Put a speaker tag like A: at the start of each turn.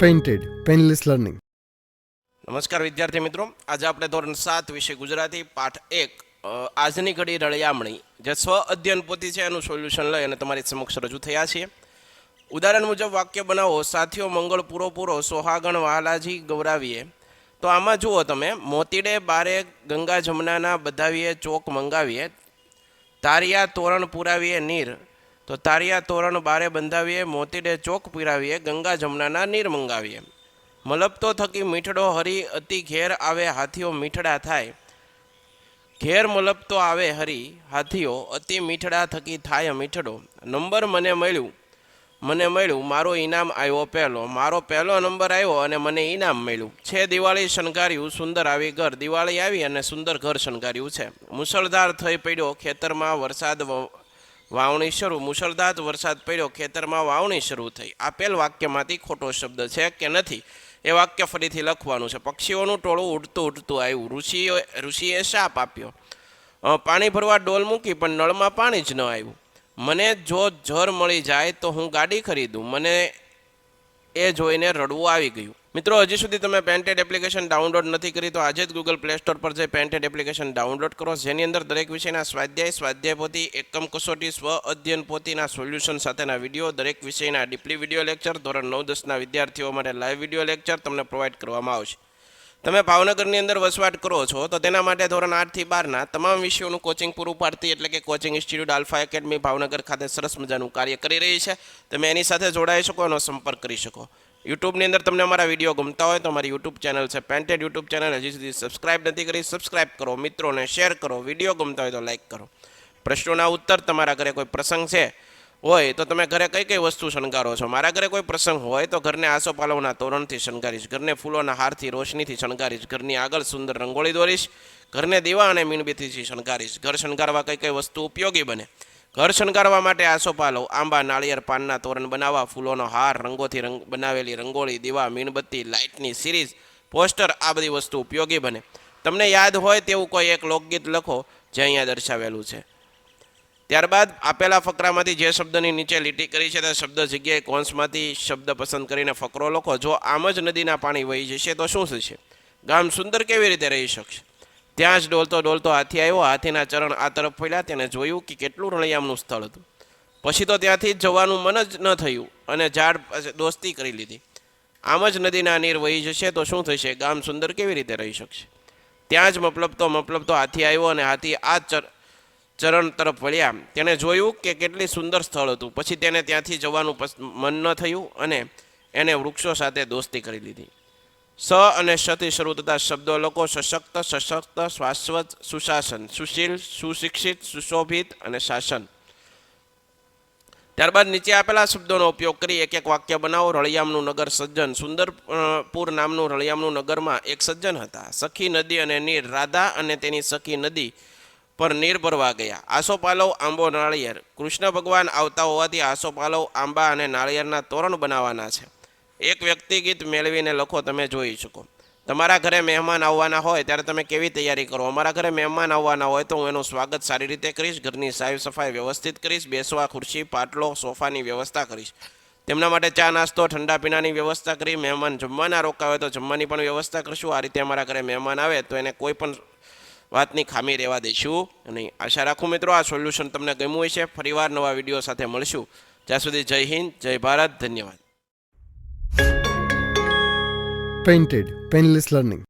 A: Painted painless learning.
B: નમસ્કાર વિદ્યાર્થી મિત્રો, આજે આપણે ધોરણ 7 વિષય ગુજરાતી પાઠ 1 આજની ઘડી રળિયામણી જે સ્વ અધ્યયન પોથી છે એનું સોલ્યુશન લઈ અને તમારી સમક્ષ રજૂ થયા છીએ. ઉદાહરણ મુજબ વાક્ય બનાવો. સાથીઓ મંગળ પૂરો પૂરો સોહાગણ વહાલાજી ગૌરાવીએ. તો આમાં જુઓ તમે, મોતીડે બારે ગંગા જમનાના બધાવીએ ચોક મંગાવીએ. તારિયા તોરણ પુરાવીએ નીર. તો તારિયા તોરણ બારે બંધાવીએ, મોતીડે ચોક પીરાવીએ, ગંગા જમનાના નીર મંગાવીએ. મલપતો થકી મીઠડો હરી અતિ ઘેર આવે હાથીઓ મીઠડા થાય. ઘેર મલપતો આવે હરી હાથીઓ અતિ મીઠડા થકી થાય મીઠડો. નંબર મને મળ્યું મારો ઇનામ આવ્યો પહેલો. મારો પહેલો નંબર આવ્યો અને મને ઇનામ મળ્યું છે. દિવાળી શણગાર્યું સુંદર આવી ઘર. દિવાળી આવી અને સુંદર ઘર શણગાર્યું છે. મુસળધાર થઈ પડ્યો ખેતરમાં વરસાદ વાવણી શરૂ. મુસળધાર વરસાદ પડ્યો ખેતરમાં વાવણી શરૂ થઈ. આપેલ વાક્યમાંથી ખોટો શબ્દ છે કે નથી એ વાક્ય ફરીથી લખવાનું છે. પક્ષીઓનું ટોળું ઉડતું આવ્યું. ઋષિએ શાપ આપ્યો. પાણી ભરવા ડોલ મૂકી પણ નળમાં પાણી જ ન આવ્યું. મને જો જર મળી જાય તો હું ગાડી ખરીદું. મને એ જોઈને રડવું આવી ગયું. મિત્રો, હજી સુધી તમે પેન્ટેડ એપ્લિકેશન ડાઉનલોડ નથી કરી તો આજે જ ગૂગલ પ્લે સ્ટોર પર જઈ પેન્ટેડ એપ્લિકેશન ડાઉનલોડ કરો, જેની અંદર દરેક વિષયના સ્વાધ્યાય પોથી, એકમ કસોટી, સ્વ અધ્યયન પોથીના સોલ્યુશન સાથેના વિડીયો, દરેક વિષયના ડીપલી વિડીયો લેક્ચર, ધોરણ 9-10ના વિદ્યાર્થીઓ માટે લાઈવ વિડીયો લેક્ચર તમને પ્રોવાઈડ કરવામાં આવશે. તમે ભાવનગરની અંદર વસવાટ કરો છો તો તેના માટે ધોરણ 8થી 12ના તમામ વિષયોનું કોચિંગ પૂરું પાડતી એટલે કે coaching institute alpha academy Bhavnagar ખાતે સરસ મજાનું કાર્ય કરી રહી છે. તમે એની સાથે જોડાઈ શકો, એનો સંપર્ક કરી શકો. યુટ્યુબની અંદર તમને અમારા વિડીયો ગમતા હોય તો અમારી યુટ્યુબ ચેનલ છે પેન્ટેડ યુટ્યુબ ચેનલ. હજી સુધી સબસ્ક્રાઇબ નથી કરી, સબસ્ક્રાઇબ કરો, મિત્રોને શેર કરો. વિડીયો ગમતા હોય તો લાઇક કરો. પ્રશ્નોના ઉત્તર. તમારા ઘરે કોઈ પ્રસંગ છે હોય તો તમે ઘરે કઈ કઈ વસ્તુ શણગારો છો? મારા ઘરે કોઈ પ્રસંગ હોય તો ઘરને આસોપાલવના તોરણથી શણગારીશ, ઘરને ફૂલોના હારથી રોશનીથી શણગારીશ, ઘરની આગળ સુંદર રંગોળી દોરીશ, ઘરને દીવા અને મીણબત્તીથી શણગારીશ. ઘર શણગારવા કઈ કઈ વસ્તુ ઉપયોગી બને? ઘર શણગારવા માટે આસોપાલવ, આંબા, નાળિયેર, પાનના તોરણ બનાવવા, ફૂલોનો હાર, રંગોથી બનાવેલી રંગોળી, દીવા, મીણબત્તી, લાઇટની સિરીઝ, પોસ્ટર, આ બધી વસ્તુ ઉપયોગી બને. તમને યાદ હોય તેવું કોઈ એક લોકગીત લખો જે અહીંયા દર્શાવેલું છે. ત્યારબાદ આપેલા ફકરામાંથી જે શબ્દની નીચે લીટી કરી છે તે શબ્દ જગ્યાએ કૌંસમાંથી શબ્દ પસંદ કરીને ફકરો લખો. જો આમ જ નદીના પાણી વહી જશે તો શું થશે? ગામ સુંદર કેવી રીતે રહી શકશે? ત્યાં જ ડોલતો હાથી આવ્યો. હાથીના ચરણ આ તરફ ફર્યા. તેને જોયું કે કેટલું રળિયામનું સ્થળ હતું. પછી તો ત્યાંથી જવાનું મન જ ન થયું અને ઝાડ પાસે દોસ્તી કરી લીધી. આમ જ નદીના નીર વહી જશે તો શું થશે? ગામ સુંદર કેવી રીતે રહી શકશે? ત્યાં જ મપલપતો હાથી આવ્યો અને હાથી આ ચરણ તરફ વળ્યા. તેણે જોયું કે કેટલી સુંદર સ્થળ હતું. પછી તેને ત્યાંથી જવાનું મન ન થયું અને એને વૃક્ષો સાથે દોસ્તી કરી લીધી. સ અને શથી શરૂ થતા શબ્દો લખો. સશક્ત, શાશ્વત, સુશાસન, સુશીલ, સુશિક્ષિત, સુશોભિત અને શાસન. ત્યારબાદ નીચે આપેલા શબ્દોનો ઉપયોગ કરી એક વાક્ય બનાવો. રળિયામનું નગર સજ્જન. સુંદરપુર નામનું રળિયામનું નગરમાં એક સજ્જન હતા. સખી નદી અને નીર. રાધા અને તેની સખી નદી પર નીર ભરવા ગયા. આસોપાલવ, આંબો, નાળિયેર. કૃષ્ણ ભગવાન આવતા હોવાથી આસોપાલવ, આંબા અને નાળિયેરના તોરણ બનાવવાના છે. એક વ્યક્તિ ગીત મેળવીને લખો. તમે જોઈ શકો. તમારા ઘરે મહેમાન આવવાના હોય ત્યારે તમે કેવી તૈયારી કરો? અમારા ઘરે મહેમાન આવવાના હોય તો હું એનું સ્વાગત સારી રીતે કરીશ. ઘરની સાફ સફાઈ વ્યવસ્થિત કરીશ. બેસવા ખુરશી, પાટલો, સોફાની વ્યવસ્થા કરીશ. તેમના માટે ચા, નાસ્તો, ઠંડા પીણાની વ્યવસ્થા કરી. મહેમાન જમવાના રોકાવે તો જમવાની પણ વ્યવસ્થા કરીશું. આ રીતે અમારા ઘરે મહેમાન આવે તો એને કોઈ પણ વાતની ખામી રહેવા દઈશું નહીં. આશા રાખું મિત્રો આ સોલ્યુશન તમને ગમ્યું હશે. ફરીવાર નવા વિડીયો સાથે મળશું. ત્યાં સુધી જય હિન્દ, જય ભારત, ધન્યવાદ.
A: Painted painless learning.